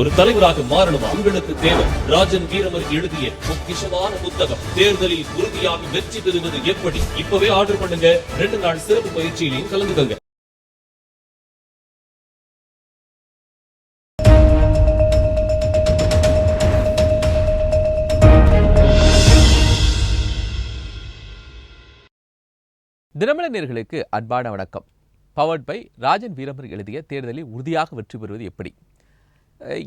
ஒரு தலைவராக மாறணும் உங்களுக்கு தேவை. ராஜன் வீரமர் எழுதிய பொக்கிஷமான புத்தகம் தேர்தலில் உறுதியாக வெற்றி பெறுவது எப்படி. இப்பவே ஆர்டர் பண்ணுங்க. 2 நாள் சிறப்பு பயிற்சியிலையும் கலந்துக்கங்க. தினமலர் நேயர்களுக்கு அன்பான வணக்கம். பவர்ட் பை ராஜன் வீரமர் எழுதிய தேர்தலில் உறுதியாக வெற்றி பெறுவது எப்படி.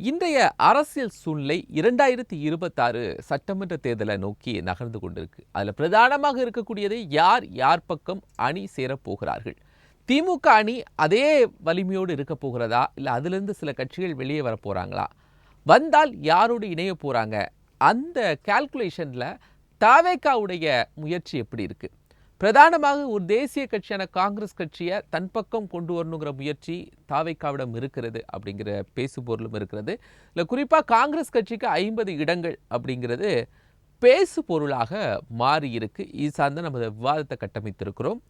இன்றைய அரசியல் சூழ்நிலை 2026 சட்டமன்ற தேர்தலை நோக்கி நகர்ந்து கொண்டிருக்கு. அதில் பிரதானமாக இருக்கக்கூடியது யார் பக்கம் அணி சேரப்போகிறார்கள். திமுக அணி அதே வலிமையோடு இருக்க போகிறதா, இல்லை அதிலிருந்து சில கட்சிகள் வெளியே வர போகிறாங்களா, வந்தால் யாரோடு இணைய போகிறாங்க, அந்த கால்குலேஷனில் தவேகாவுடைய முயற்சி எப்படி இருக்குது. பிரதானமாக ஒரு தேசிய கட்சியான காங்கிரஸ் கட்சியை தன் பக்கம் கொண்டு வரணுங்கிற முயற்சி தவேகாவிடம் இருக்கிறது அப்படிங்கிற பேசுபொருளும் இருக்கிறது. இல்லை குறிப்பாக காங்கிரஸ் கட்சிக்கு 50 இடங்கள் அப்படிங்கிறது பேசு பொருளாக மாறி இருக்கு. இது சார்ந்த நம்ம விவாதத்தை கட்டமைத்திருக்கிறோம்.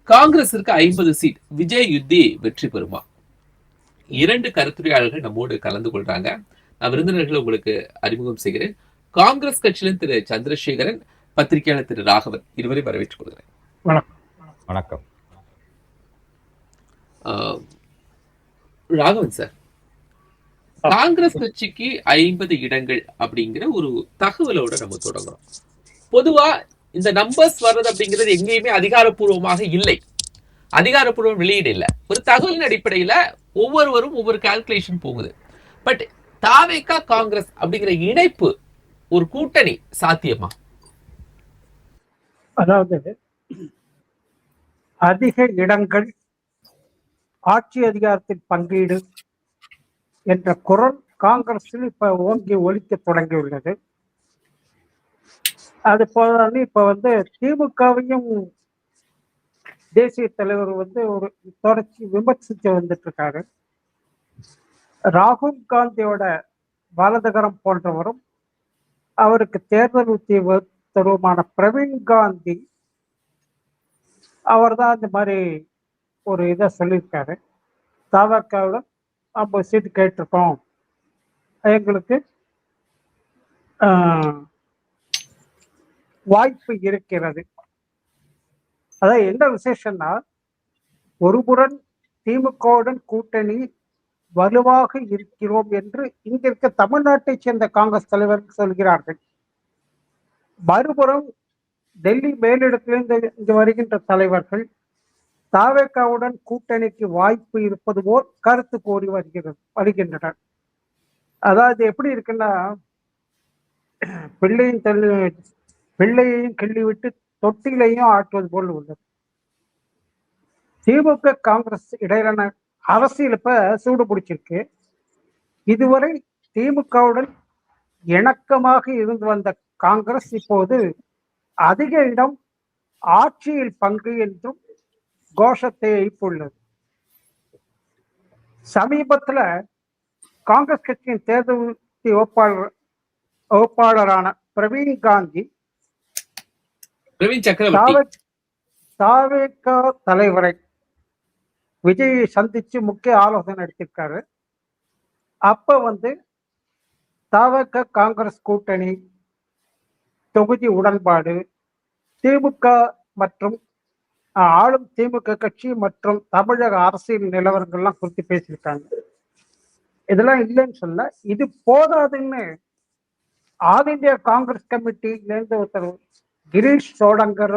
காங்கிரசிற்கு 50 சீட் விஜய் யுத்தி வெற்றி பெறுமா? 2 கருத்துரையாளர்கள் நம்மோடு கலந்து கொள்றாங்க. நான் விருந்தினர்களை உங்களுக்கு அறிமுகம் செய்கிறேன். காங்கிரஸ் கட்சியிலும் திரு சந்திரசேகரன், பத்திரிகையாளர் திரு ராகவன், இருவரை வரவேற்றுக் கொள்கிறேன். வணக்கம். ராகவன் சார், காங்கிரஸ் கட்சிக்கு 50 இடங்கள் அப்படிங்கிற ஒரு தகவலோட நம்ம தொடங்குறோம். பொதுவா இந்த நம்பர்ஸ் வர்றது அப்படிங்கிறது எங்கேயுமே அதிகாரப்பூர்வமாக இல்லை, அதிகாரப்பூர்வ வெளியீடு இல்லை. ஒரு தகவலின் அடிப்படையில ஒவ்வொருவரும் ஒவ்வொரு கால்குலேஷன் போகுது. பட் தவேகா காங்கிரஸ் அப்படிங்கிற இணைப்பு, ஒரு கூட்டணி சாத்தியமா? அதாவது அதிக இடங்கள், ஆட்சி அதிகாரத்தில் பங்கீடு என்ற குரல் காங்கிரஸில் இப்ப ஓங்கி ஒலிக்க தொடங்கியுள்ளது. அது போல இப்ப திமுகவையும் தேசிய தலைவர் ஒரு தொடர்ச்சி விமர்சித்து வந்துட்டு இருக்காரு. ராகுல் காந்தியோட வலதுகரம் போன்றவரும் அவருக்கு தேர்தல் உத்தியோகத்தருமான பிரவீன் காந்தி அவர் தான் இந்த மாதிரி ஒரு இதை சொல்லியிருக்காரு. தவேகாவுடன் 50 சீட்டு கேட்டிருக்கோம், எங்களுக்கு வாய்ப்பு இருக்கிறது. அதான் என்ன விசேஷம்னா, ஒருபுறம் திமுகவுடன் கூட்டணி வலுவாக இருக்கிறோம் என்று இங்க இருக்க தமிழ்நாட்டை சேர்ந்த காங்கிரஸ் தலைவர்கள் சொல்கிறார்கள். மறுபுறம் டெல்லி மேலிடத்திலிருந்து இங்கு வருகின்ற தலைவர்கள் தவேகாவுடன் கூட்டணிக்கு வாய்ப்பு இருப்பது போல் கருத்து கோரி வருகின்றனர். அதாவது எப்படி இருக்குன்னா, பிள்ளையையும் கிள்ளிவிட்டு தொட்டிலையும் ஆட்டுவது போல் உள்ளது. திமுக காங்கிரஸ் இடையிலான அரசியல் இப்ப சூடு பிடிச்சிருக்கு. இதுவரை திமுகவுடன் இணக்கமாக இருந்து வந்த காங்கிரஸ் இப்போது அதிக இடம், ஆட்சியில் பங்கு என்றும் கோஷத்தை எழுப்பியுள்ளது. சமீபத்துல காங்கிரஸ் கட்சியின் தேர்தல் வகுப்பாளரான பிரவீன் காந்தி தவேகா தலைவரை விஜயை சந்திச்சு முக்கிய ஆலோசனை நடத்திருக்காரு. அப்ப தவேகா காங்கிரஸ் கூட்டணி, தொகுதி உடன்பாடு, திமுக மற்றும் ஆளும் திமுக கட்சி மற்றும் தமிழக அரசியல் நிலவரங்கள்லாம் குறித்து பேசியிருக்காங்க. இதெல்லாம் இல்லைன்னு சொல்ல, இது போதாதுன்னு ஆல் இந்தியா காங்கிரஸ் கமிட்டியிலேருந்து ஒருத்தர் கிரீஷ் சோடங்கர்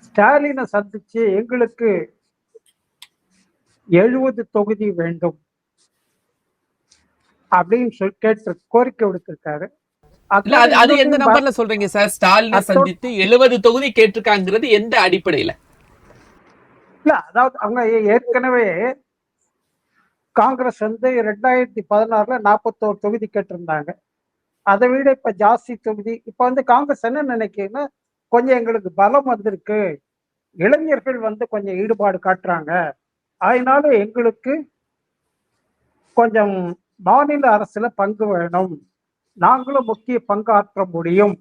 ஸ்டாலினை சந்திச்சு எங்களுக்கு 70 தொகுதி வேண்டும் அப்படின்னு சொல்லி கோரிக்கை விடுத்திருக்காரு. அது எந்த நம்பர்ல சொல்றீங்க சார்? ஸ்டாலினை சந்தித்து 70 தொகுதி கேட்டிருக்காங்கிறது எந்த அடிப்படையில? இல்ல, அதாவது அவங்க ஏற்கனவே காங்கிரஸ் 2016ல 41 தொகுதி கேட்டிருந்தாங்க. அதை விட இப்ப ஜாஸ்தி தொகுதி. இப்ப காங்கிரஸ் என்ன நினைக்கிறதுன்னா, கொஞ்சம் எங்களுக்கு பலம் வந்திருக்கு, இளைஞர்கள் கொஞ்சம் ஈடுபாடு காட்டுறாங்க, அதனால எங்களுக்கு கொஞ்சம் மாநில அரசுல பங்கு வேணும் நாங்களும் முக்கிய பங்காற்ற முடியும்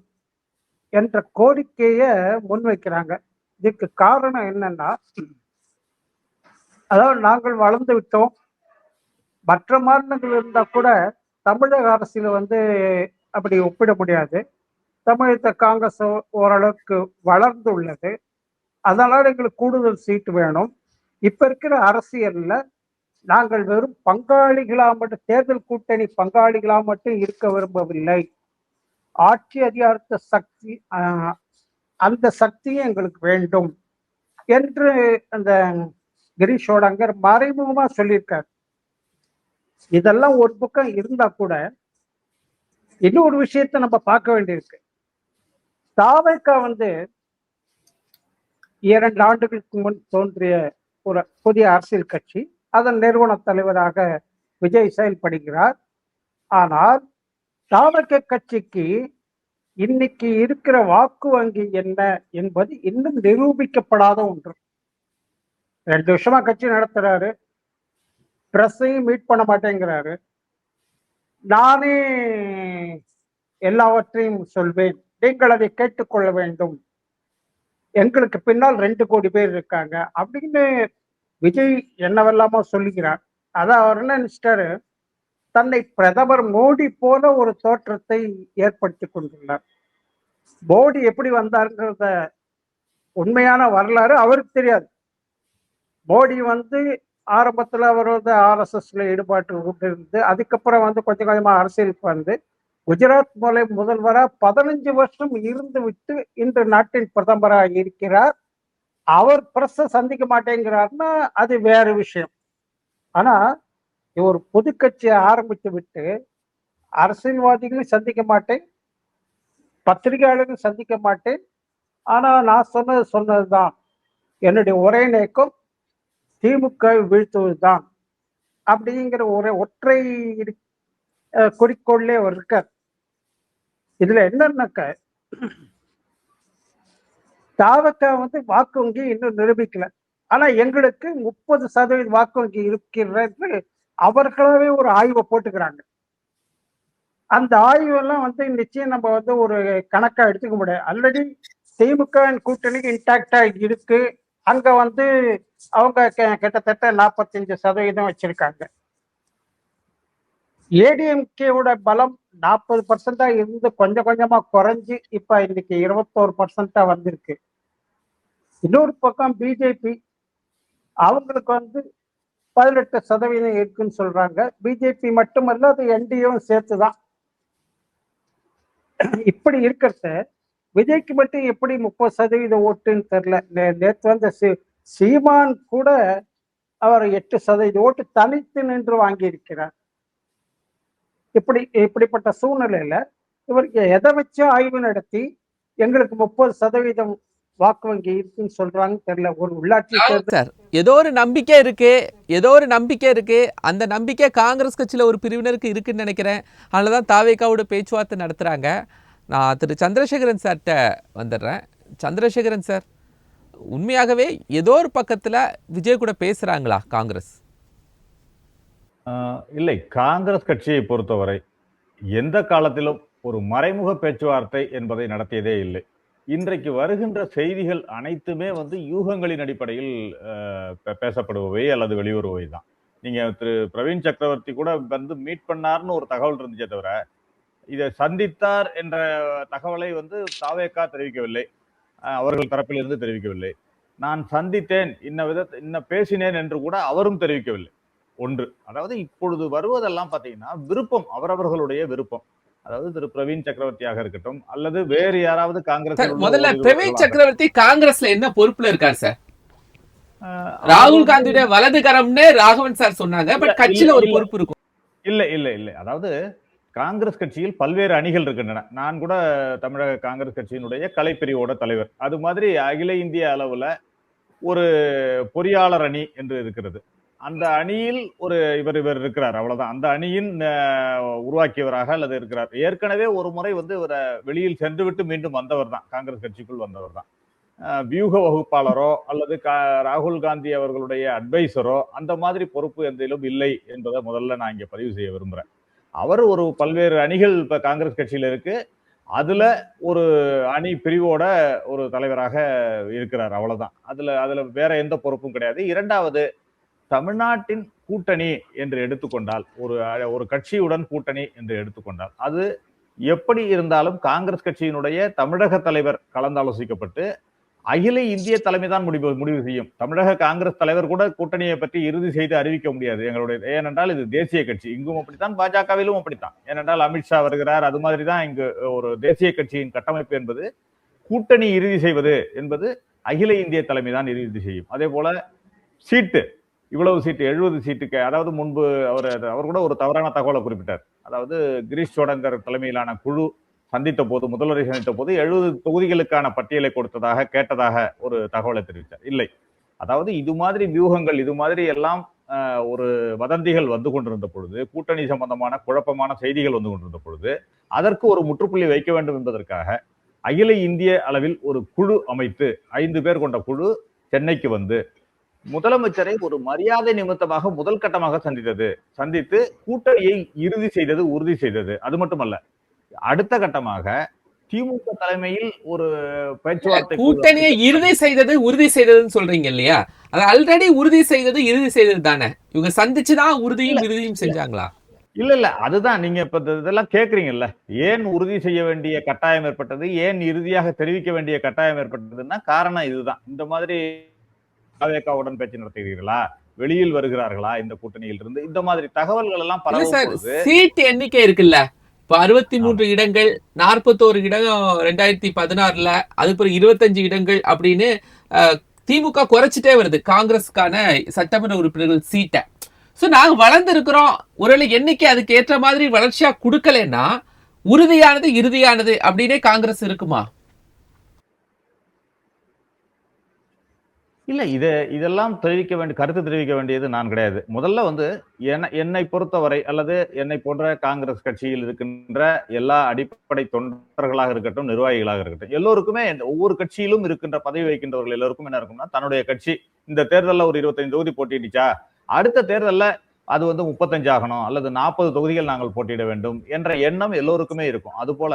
என்ற கோரிக்கையை முன்வைக்கிறாங்க. இதுக்கு காரணம் என்னன்னா, அதாவது நாங்கள் வளர்ந்து விட்டோம், மற்ற மாநிலங்கள் இருந்தா கூட தமிழக அரசியல் அப்படி ஒப்பிட முடியாது. தமிழக காங்கிரஸ் ஓரளவுக்கு வளர்ந்து உள்ளது. அதனால எங்களுக்கு கூடுதல் சீட்டு வேணும். இப்ப இருக்கிற அரசியல்ல நாங்கள் வெறும் பங்காளிகளா மட்டும், தேர்தல் கூட்டணி பங்காளிகளா மட்டும் இருக்க விரும்பவில்லை. ஆட்சி அதிகாரத்த சக்தி, அந்த சக்தியும் எங்களுக்கு வேண்டும் என்று அந்த கிரீஷோட அங்க மறைமுகமா சொல்லியிருக்காரு. இதெல்லாம் ஒரு பக்கம் இருந்தா கூட இன்னொரு விஷயத்தை நம்ம பார்க்க வேண்டியிருக்கு. தாவேகா 2 ஆண்டுகளுக்கு முன் தோன்றிய ஒரு புதிய அரசியல் கட்சி. அதன் நிறுவன தலைவராக விஜய் செயல்படுகிறார். ஆனால் தாவேகா கட்சிக்கு இன்னைக்கு இருக்கிற வாக்கு வங்கி என்ன என்பது இன்னும் நிரூபிக்கப்படாத ஒன்று. 2 வருஷமா கட்சி நடத்துறாரு, பிரஸையும் மீட் பண்ண மாட்டேங்கிறாரு. நானே எல்லாவற்றையும் சொல்வேன், நீங்கள் அதை கேட்டுக்கொள்ள வேண்டும், எங்களுக்கு பின்னால் 2 கோடி பேர் இருக்காங்க அப்படின்னு விஜய் என்னவெல்லாமோ சொல்லுகிறார். அதான் அவர் என்ன நினைச்சிட்டாரு, தன்னை பிரதமர் மோடி போல ஒரு தோற்றத்தை ஏற்படுத்தி கொண்டுள்ளார். மோடி எப்படி வந்தாருங்கிறத உண்மையான வரலாறு அவருக்கு தெரியாது. மோடி ஆரம்பத்துல அவர் ஆர்எஸ்எஸ்ல ஈடுபாட்டு இருந்து, அதுக்கப்புறம் கொஞ்சம் கொஞ்சமா அரசியலுக்கு குஜராத் முதல்வரா 15 வருஷம் இருந்து விட்டு இன்று நாட்டின் பிரதமராக இருக்கிறார். அவர் பிரஸ சந்திக்க மாட்டேங்கிறார்னா அது வேற விஷயம். ஆனா ஒரு பொது கட்சியை ஆரம்பித்து விட்டு அரசியல்வாதிகளையும் சந்திக்க மாட்டேன், பத்திரிகையாளர்களும் சந்திக்க மாட்டேன், ஆனா நான் சொன்னதுதான் என்னுடைய ஒரே நோக்கம் திமுக வீழ்த்துவதுதான் அப்படிங்கிற ஒற்றை குறிக்கோள்லே அவர் இருக்கார். இதுல என்னன்னாக்க, தாவக வாக்கு வங்கி இன்னும் நிரூபிக்கல. ஆனா எங்களுக்கு 30% வாக்கு வங்கி இருக்கிறது அவர்களாவே ஒரு ஆய்வை போட்டுக்கிறாங்க. அந்த ஆய்வெல்லாம் நிச்சயம் நம்ம ஒரு கணக்கா எடுத்துக்க முடியாது. ஆல்ரெடி திமுக கூட்டணிக்கு இன்டாக்டா இருக்கு. அங்க அவங்க கிட்டத்தட்ட 45% வச்சிருக்காங்க. ஏடிஎம்கேவோட பலம் 40% இருந்து கொஞ்சம் கொஞ்சமா குறைஞ்சு இப்ப இன்னைக்கு 21% வந்திருக்கு. இன்னொரு பக்கம் பிஜேபி, அவங்களுக்கு 18% இருக்குன்னு சொல்றாங்க. பிஜேபி மட்டுமல்ல, அது என்டிஏவும் சேர்த்துதான். இப்படி இருக்கிறத விஜய்க்கு மட்டும் எப்படி 30% ஓட்டுன்னு தெரியல. நேற்று சீமான் கூட அவர் 8% ஓட்டு தனித்து நின்று வாங்கி இருக்கிறார். இப்படிப்பட்ட சூழ்நிலையில இவர் எதை வச்சு ஆய்வு நடத்தி எங்களுக்கு 30% வாக்கு வங்கி இருக்குன்னு சொல்றாங்கன்னு தெரியல. ஒரு உள்ளாட்சி சார், ஏதோ ஒரு நம்பிக்கை இருக்கு. அந்த நம்பிக்கை காங்கிரஸ் கட்சியில ஒரு பிரிவினருக்கு இருக்குன்னு நினைக்கிறேன். அதனாலதான் தாவேகாவோட பேச்சுவார்த்தை நடத்துறாங்க. நான் திரு சந்திரசேகரன் சார்கிட்ட வந்துடுறேன். சந்திரசேகரன் சார், உண்மையாகவே ஏதோ ஒரு பக்கத்துல விஜய் கூட பேசுறாங்களா காங்கிரஸ்? இல்லை, காங்கிரஸ் கட்சியை பொறுத்தவரை எந்த காலத்திலும் ஒரு மறைமுக பேச்சுவார்த்தை என்பதை நடத்தியதே இல்லை. இன்றைக்கு வருகின்ற செய்திகள் அனைத்துமே யூகங்களின் அடிப்படையில் பேசப்படுபவை அல்லது வெளிவருபவை தான். நீங்க திரு பிரவீன் சக்கரவர்த்தி கூட மீட் பண்ணார்னு ஒரு தகவல் இருந்துச்சே தவிர, இதை சந்தித்தார் என்ற தகவலை தாவேகா தெரிவிக்கவில்லை, அவர்கள் தரப்பிலிருந்து தெரிவிக்கவில்லை. நான் சந்தித்தேன், இன்ன பேசினேன் என்று கூட அவரும் தெரிவிக்கவில்லை. ஒன்று, அதாவது இப்பொழுது வருவதெல்லாம் பாத்தீங்கன்னா விருப்பம், அவரவர்களுடைய விருப்பம். அதாவது திரு பிரவீன் சக்கரவர்த்தியாக இருக்கட்டும் அல்லது வேறு யாராவது காங்கிரஸ். முதல்ல பிரவீன் சக்கரவர்த்தி காங்கிரஸ்ல என்ன பொறுப்புல இருக்கார் சார்? ராகுல் காந்தியுடைய வலதுகரம்னு ராகவன் சார் சொன்னாங்க. பட் கட்சியில ஒரு பொறுப்பு இருக்கும். இல்ல, அதாவது காங்கிரஸ் கட்சியில் பல்வேறு அணிகள் இருக்கின்றன. நான் கூட தமிழக காங்கிரஸ் கட்சியினுடைய கலைப்பிரிவோட தலைவர். அது மாதிரி அகில இந்திய அளவுல ஒரு பொறியாளர் அணி என்று இருக்கிறது. அந்த அணியில் இவர் இருக்கிறார், அவ்வளவுதான். அந்த அணியின் உருவாக்கியவராக அல்லது இருக்கிறார். ஏற்கனவே ஒரு முறை இவரை வெளியில் சென்று விட்டு மீண்டும் வந்தவர் தான், காங்கிரஸ் கட்சிக்குள் வந்தவர் தான். வியூக வகுப்பாளரோ அல்லது ராகுல் காந்தி அவர்களுடைய அட்வைசரோ அந்த மாதிரி பொறுப்பு எந்திலும் இல்லை என்பதை முதல்ல நான் இங்க பதிவு செய்ய விரும்புறேன். அவர் ஒரு பல்வேறு அணிகள் இப்ப காங்கிரஸ் கட்சியில இருக்கு. அதுல ஒரு அணி பிரிவோட ஒரு தலைவராக இருக்கிறார். அவ்வளவுதான். அதுல அதுல வேற எந்த பொறுப்பும் கிடையாது. இரண்டாவது, தமிழ்நாட்டின் கூட்டணி என்று எடுத்துக்கொண்டால், ஒரு கட்சியுடன் கூட்டணி என்று எடுத்துக்கொண்டால், அது எப்படி இருந்தாலும் காங்கிரஸ் கட்சியினுடைய தமிழக தலைவர் கலந்தாலோசிக்கப்பட்டு அகில இந்திய தலைமைதான் முடிவு செய்யும். தமிழக காங்கிரஸ் தலைவர் கூட கூட்டணியை பற்றி இறுதி செய்து அறிவிக்க முடியாது எங்களுடைய. ஏனென்றால் இது தேசிய கட்சி, இங்கும் அப்படித்தான், பாஜகவிலும் அப்படித்தான். ஏனென்றால் அமித்ஷா வருகிறார், அது மாதிரிதான் இங்கு ஒரு தேசிய கட்சியின் கட்டமைப்பு என்பது. கூட்டணி இறுதி செய்வது என்பது அகில இந்திய தலைமை தான் இறுதி செய்யும். அதே போல சீட்டு, இவ்வளவு சீட்டு 70 சீட்டுக்கு, அதாவது முன்பு அவர் கூட ஒரு தவறான தகவலை குறிப்பிட்டார். அதாவது கிரீஷ் சோடங்கர் தலைமையிலான குழு சந்தித்த போது, முதல்வரை சந்தித்த போது 70 தொகுதிகளுக்கான பட்டியலை கொடுத்ததாக கேட்டதாக ஒரு தகவலை தெரிவித்தார். இல்லை, அதாவது இது மாதிரி வியூகங்கள், இது மாதிரி எல்லாம் ஒரு வதந்திகள் வந்து கொண்டிருந்த பொழுது, கூட்டணி சம்பந்தமான குழப்பமான செய்திகள் வந்து கொண்டிருந்த பொழுது, அதற்கு ஒரு முற்றுப்புள்ளி வைக்க வேண்டும் என்பதற்காக அகில இந்திய அளவில் ஒரு குழு அமைத்து 5 பேர் கொண்ட குழு சென்னைக்கு வந்து முதலமைச்சரை ஒரு மரியாதை நிமித்தமாக முதல் கட்டமாக சந்தித்து கூட்டணியை இறுதி செய்தது, உறுதி செய்தது. அது மட்டுமல்ல, அடுத்த கட்டமாக திமுக தலைமையில் ஒரு பேச்சுவார்த்தை, கூட்டணியை இறுதி செய்தது உறுதி செய்ததுன்னு சொல்றீங்க இல்லையா? அது ஆல்ரெடி உறுதி செய்தது இறுதி செய்தது தானே. இவங்க சந்திச்சுதான் உறுதியும் இறுதியும் செஞ்சாங்களா? இல்ல, அதுதான் நீங்க இப்ப இதெல்லாம் கேக்குறீங்கல்ல. ஏன் உறுதி செய்ய வேண்டிய கட்டாயம் ஏற்பட்டது, ஏன் இறுதியாக தெரிவிக்க வேண்டிய கட்டாயம் ஏற்பட்டதுன்னா காரணம் இதுதான். இந்த மாதிரி பாஜகவுடன் பேச்சு நடத்துகிறீர்களா, வெளியில் வருகிறார்களா இந்த கூட்டணியில் இருந்து, இந்த மாதிரி தகவல்கள் எல்லாம் பரவும். சீட் எண்ணிக்கை இருக்குல்ல, இப்ப 63 இடங்கள், 41 இடம் 2016, அதுக்கப்புறம் 25 இடங்கள் அப்படின்னு திமுக குறைச்சிட்டே வருது காங்கிரஸுக்கான சட்டமன்ற உறுப்பினர்கள் சீட்டை. சோ நாங்க வளர்ந்து இருக்கிறோம், ஒருவேளை எண்ணிக்கை அதுக்கு ஏற்ற மாதிரி வளர்ச்சியா கொடுக்கலன்னா உறுதியானது இறுதியானது அப்படின்னே காங்கிரஸ் இருக்குமா? இல்ல, இதெல்லாம் கருத்து தெரிவிக்க வேண்டியது நான் கிடையாது. முதல்ல வந்து என்னை பொறுத்தவரை, அல்லது என்னை போன்ற காங்கிரஸ் கட்சியில் இருக்கின்ற எல்லா அடிப்படை தொண்டர்களாக இருக்கட்டும், நிர்வாகிகளாக இருக்கட்டும், எல்லோருக்குமே ஒவ்வொரு கட்சியிலும் இருக்கின்ற பதவி வைக்கின்றவர்கள் எல்லோருக்கும் என்ன இருக்கும்னா, தன்னுடைய கட்சி இந்த தேர்தலில் ஒரு 25 தொகுதி போட்டிடுச்சா, அடுத்த தேர்தலில் அது வந்து 35 ஆகணும், அல்லது 40 தொகுதிகள் நாங்கள் போட்டியிட வேண்டும் என்ற எண்ணம் எல்லோருக்குமே இருக்கும். அது போல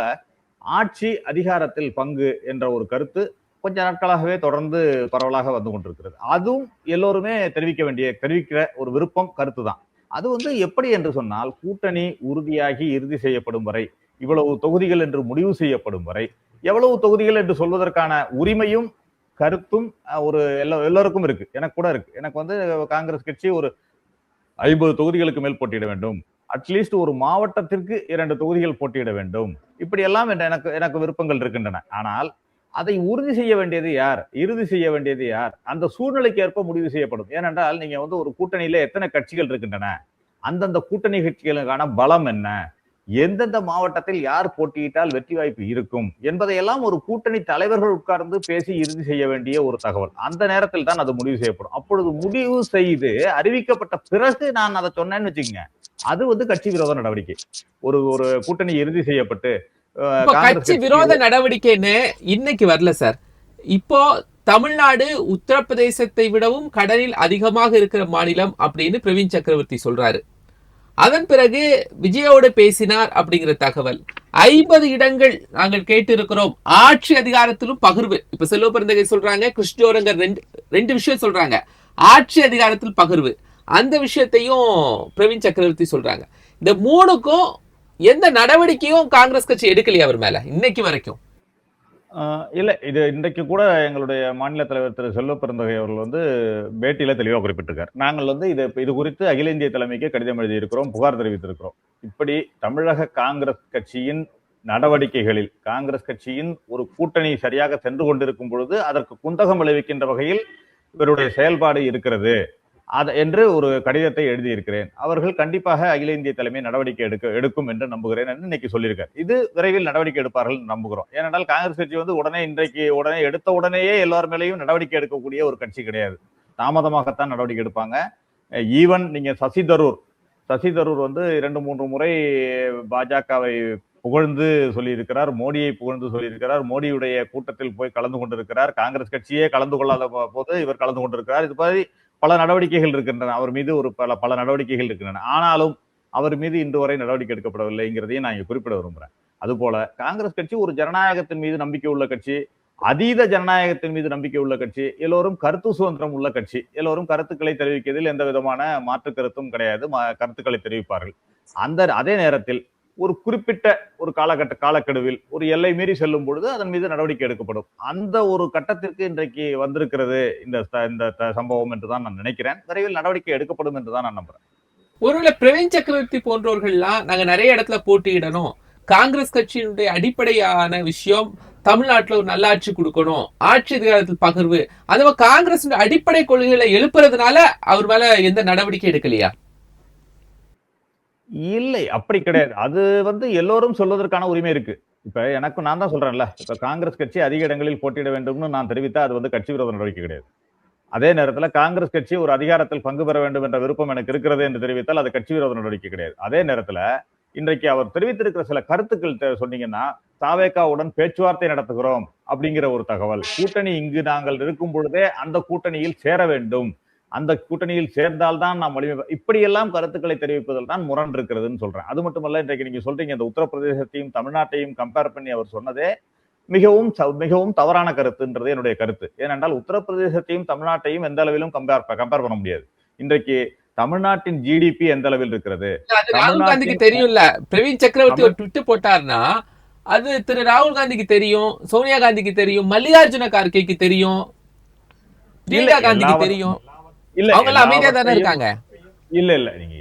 ஆட்சி அதிகாரத்தில் பங்கு என்ற ஒரு கருத்து கொஞ்ச நாட்களாகவே தொடர்ந்து பரவலாக வந்து கொண்டிருக்கிறது. அதுவும் எல்லோருமே தெரிவிக்கிற ஒரு விருப்பம், கருத்து தான். அது வந்து எப்படி என்று சொன்னால், கூட்டணி உறுதியாகி இறுதி செய்யப்படும் வரை, இவ்வளவு தொகுதிகள் என்று முடிவு செய்யப்படும் வரை, எவ்வளவு தொகுதிகள் என்று சொல்வதற்கான உரிமையும் கருத்தும் ஒரு எல்லோருக்கும் இருக்கு. எனக்கு கூட இருக்கு. எனக்கு வந்து காங்கிரஸ் கட்சி ஒரு 50 தொகுதிகளுக்கு மேல் போட்டியிட வேண்டும், அட்லீஸ்ட் ஒரு மாவட்டத்திற்கு 2 தொகுதிகள் போட்டியிட வேண்டும், இப்படி எல்லாம் எனக்கு விருப்பங்கள் இருக்கின்றன. ஆனால் அதை உறுதி செய்ய வேண்டியது யார், இறுதி செய்ய வேண்டியது யார், அந்த சூழ்நிலைக்கு ஏற்ப முடிவு செய்யப்படும். ஏனென்றால் நீங்க வந்து ஒரு கூட்டணியில எத்தனை கட்சிகள் இருக்கின்றன, அந்தந்த கூட்டணி கட்சிகளுக்கான பலம் என்ன, எந்தெந்த மாவட்டத்தில் யார் போட்டியிட்டால் வெற்றி வாய்ப்பு இருக்கும் என்பதையெல்லாம் ஒரு கூட்டணி தலைவர்கள் உட்கார்ந்து பேசி இறுதி செய்ய வேண்டிய ஒரு தகவல். அந்த நேரத்தில் தான் அது முடிவு செய்யப்படும். அப்பொழுது முடிவு செய்து அறிவிக்கப்பட்ட பிறகு நான் அதை சொன்னேன்னு வச்சுக்கோங்க, அது வந்து கட்சி விரோத நடவடிக்கை. ஒரு கூட்டணி இறுதி செய்யப்பட்டு கட்சி விரோத நடவடிக்கைன்னு இன்னைக்கு வரல சார். இப்போ தமிழ்நாடு உத்தரப்பிரதேசத்தை விடவும் கடனில் அதிகமாக இருக்கிற மாநிலம் அப்படின்னு பிரவீன் சக்கரவர்த்தி சொல்றாரு. அதன் பிறகு விஜயோடு பேசினார் அப்படிங்கிற தகவல். 50 இடங்கள் நாங்கள் கேட்டு இருக்கிறோம், ஆட்சி அதிகாரத்திலும் பகிர்வு. இப்ப செல்வ பெருந்தகை சொல்றாங்க, கிருஷ்ணோரங்கர் ரெண்டு விஷயம் சொல்றாங்க. ஆட்சி அதிகாரத்தில் பகிர்வு, அந்த விஷயத்தையும் பிரவீன் சக்கரவர்த்தி சொல்றாங்க. இந்த மூணுக்கும் எந்த நடவடிக்கையும் காங்கிரஸ் கட்சி எடுக்கலையா அவர் மேல இன்னைக்கு வரைக்கும்? இல்ல, இது இன்றைக்கு கூட எங்களுடைய மாநில தலைவர் திரு செல்வ பெருந்தகை அவர்கள் வந்து பேட்டியில தெளிவாக குறிப்பிட்டிருக்கார். நாங்கள் வந்து இது குறித்து அகில இந்திய தலைமைக்கு கடிதம் எழுதியிருக்கிறோம், புகார் தெரிவித்திருக்கிறோம். இப்படி தமிழக காங்கிரஸ் கட்சியின் நடவடிக்கைகளில், காங்கிரஸ் கட்சியின் ஒரு கூட்டணி சரியாக சென்று கொண்டிருக்கும் பொழுது அதற்கு குந்தகம் விளைவிக்கின்ற வகையில் இவருடைய செயல்பாடு இருக்கிறது என்று ஒரு கடிதத்தை எழுதியிருக்கிறேன். அவர்கள் கண்டிப்பாக அகில இந்திய தலைமை நடவடிக்கை எடுக்கும் என்று நம்புகிறேன் என்று இன்னைக்கு சொல்லியிருக்காரு. இது விரைவில் நடவடிக்கை எடுப்பார்கள் நம்புகிறோம். ஏனென்றால் காங்கிரஸ் கட்சி வந்து உடனே எடுத்த உடனேயே எல்லார் மேலேயும் நடவடிக்கை எடுக்கக்கூடிய ஒரு கட்சி கிடையாது. தாமதமாகத்தான் நடவடிக்கை எடுப்பாங்க. ஈவன் நீங்க சசி தரூர் வந்து 2-3 முறை பாஜகவை புகழ்ந்து சொல்லியிருக்கிறார், மோடியை புகழ்ந்து சொல்லியிருக்கிறார், மோடியுடைய கூட்டத்தில் போய் கலந்து கொண்டிருக்கிறார், காங்கிரஸ் கட்சியே கலந்து கொள்ளாத போது இவர் கலந்து கொண்டிருக்கிறார். இது மாதிரி பல நடவடிக்கைகள் இருக்கின்றன, அவர் மீது பல நடவடிக்கைகள் இருக்கின்றன. ஆனாலும் அவர் மீது இன்று வரை நடவடிக்கை எடுக்கப்படவில்லைங்கிறதையும் நான் இங்க குறிப்பிட விரும்புறேன். அதுபோல காங்கிரஸ் கட்சி ஒரு ஜனநாயகத்தின் மீது நம்பிக்கை உள்ள கட்சி, அதீத ஜனநாயகத்தின் மீது நம்பிக்கை உள்ள கட்சி, எல்லோரும் கருத்து சுதந்திரம் உள்ள கட்சி, எல்லோரும் கருத்துக்களை தெரிவிப்பதில் எந்த விதமான மாற்று கருத்தும் கிடையாது, கருத்துக்களை தெரிவிப்பார்கள். அதே நேரத்தில் ஒரு குறிப்பிட்ட ஒரு காலக்கெடுவில் ஒரு எல்லை மீறி செல்லும் பொழுது அதன் மீது நடவடிக்கை எடுக்கப்படும். அந்த ஒரு கட்டத்திற்கு இன்றைக்கு வந்திருக்கிறது இந்த சம்பவம் என்றுதான் நான் நினைக்கிறேன். விரைவில் நடவடிக்கை எடுக்கப்படும் என்றுதான் நான் நம்புறேன். ஒருவேளை பிரவீன் சக்கரவர்த்தி போன்றவர்கள்லாம் நாங்க நிறைய இடத்துல போட்டியிடணும், காங்கிரஸ் கட்சியினுடைய அடிப்படையான விஷயம் தமிழ்நாட்டுல ஒரு நல்லாட்சி கொடுக்கணும், ஆட்சி அதிகாரத்தில் பகிர்வு, அந்த காங்கிரஸ் அடிப்படை கொள்கைகளை எழுப்புறதுனால அவர் மேல எந்த நடவடிக்கை எடுக்கலையா? இல்லை, அப்படி கிடையாது. அது எல்லோரும் சொல்வதற்கான உரிமை இருக்கு. இப்ப நான் தான் சொல்றேன்ல, இப்ப காங்கிரஸ் கட்சி அதிக இடங்களில் போட்டியிட வேண்டும்னு நான் தெரிவித்தா அது கட்சி விரோத நடவடிக்கை கிடையாது. அதே நேரத்தில் காங்கிரஸ் கட்சி ஒரு அதிகாரத்தில் பங்கு பெற வேண்டும் என்ற விருப்பம் எனக்கு இருக்கிறது என்று தெரிவித்தால் அது கட்சி விரோத நடவடிக்கை கிடையாது. அதே நேரத்தில் இன்றைக்கு அவர் தெரிவித்திருக்கிற சில கருத்துக்கள் சொன்னீங்கன்னா, தாவேகாவுடன் பேச்சுவார்த்தை நடத்துகிறோம் அப்படிங்கிற ஒரு தகவல், கூட்டணி இங்கு நாங்கள் இருக்கும் பொழுதே அந்த கூட்டணியில் சேர வேண்டும், அந்த கூட்டணியில் சேர்ந்தால்தான் நாம் வலிமை, இப்படியெல்லாம் கருத்துக்களை தெரிவிப்பதில் தான் முரண் இருக்கிறதுன்னு சொல்றேன். அது மட்டுமல்ல, இன்றைக்கு நீங்க சொல்றீங்க இந்த உத்தரப்பிரதேசத்தையும் தமிழ்நாட்டையும் கம்பேர் பண்ணி அவர் சொன்னதே மிகவும் மிகவும் தவறான கருத்துன்றது என்னுடைய கருத்து. ஏனென்றால் உத்தரப்பிரதேசத்தையும் தமிழ்நாட்டையும் எந்த அளவிலும் கம்பேர் பண்ண முடியாது. இன்றைக்கு தமிழ்நாட்டின் ஜிடிபி எந்த அளவில் இருக்கிறது? ராகுல் காந்திக்கு தெரியும்ல. பிரவீன் சக்கரவர்த்தி ஒரு ட்விட் போட்டார்னா அது திரு ராகுல் காந்திக்கு தெரியும், சோனியா காந்திக்கு தெரியும், மல்லிகார்ஜுன கார்கேக்கு தெரியும், பிரியங்கா காந்திக்கு தெரியும். அவங்க எல்லாம் அமைதியா தானே இருக்காங்க. இல்ல நீங்க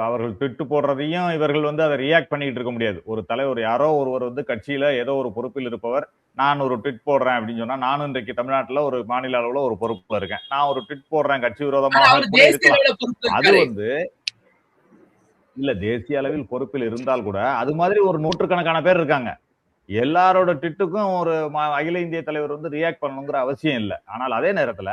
அவர்கள் ட்விட் போடுறதையும் இவர்கள் அதை ரியாக்ட் பண்ணிட்டு இருக்க முடியாது. ஒரு தலைவர் யாரோ ஒருவர் கட்சியில ஏதோ ஒரு பொறுப்பில் இருப்பவர் நான் ஒரு ட்விட் போடுறேன் அப்படின்னு சொன்னா, நானும் இன்றைக்கு தமிழ்நாட்டுல ஒரு மாநில அளவுல ஒரு பொறுப்புல இருக்கேன், நான் ஒரு ட்விட் போடுறேன் கட்சி விரோதமாக, அது இல்ல தேசிய அளவில் பொறுப்பில் இருந்தால் கூட அது மாதிரி ஒரு நூற்றுக்கணக்கான பேர் இருக்காங்க. எல்லாரோட ட்விட்டுக்கும் ஒரு அகில இந்திய தலைவர் ரியாக்ட் பண்ணணுங்கிற அவசியம் இல்லை. ஆனால் அதே நேரத்துல